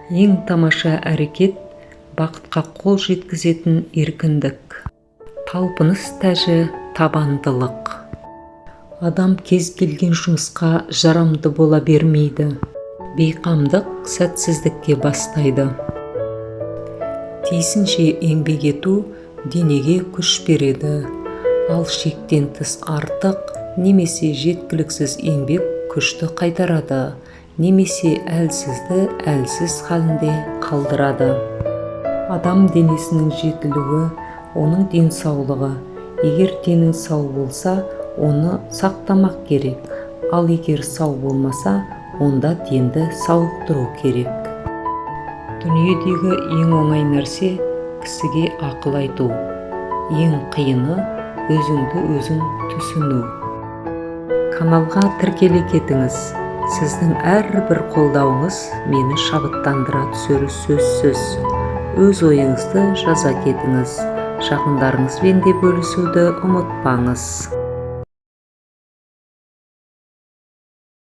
Ең тамаша әрекет бақытқа қол жеткізетін еркіндік. Талпыныс тәжі табандылық. Адам кез келген жұмысқа жарамды бола бермейді. Бейқамдық сәтсіздікке бастайды. Тиісінше еңбек ету денеге күш береді. Ал шектен тыс артық немесе жеткіліксіз еңбек күшті қайтарады, немесе әлсізді әлсіз халінде қалдырады. Адам денесінің жетілуі оның денсаулығы. Егер денің сау болса, оны сақтамақ керек. Ал егер сау болмаса, онда денді сауықтыру керек. Дүниедегі ең оңай нәрсе кісіге ақыл айту. Ең қиыны өзіңді өзің түсіну. Каналға тіркеле кетіңіз. Сіздің әрбір қолдауыңыз мені шабыттандыра түсері сөзсіз. Өз ойыңызды жаза кетіңіз. Жақындарыңызбен де бөлісуді ұмытпаңыз.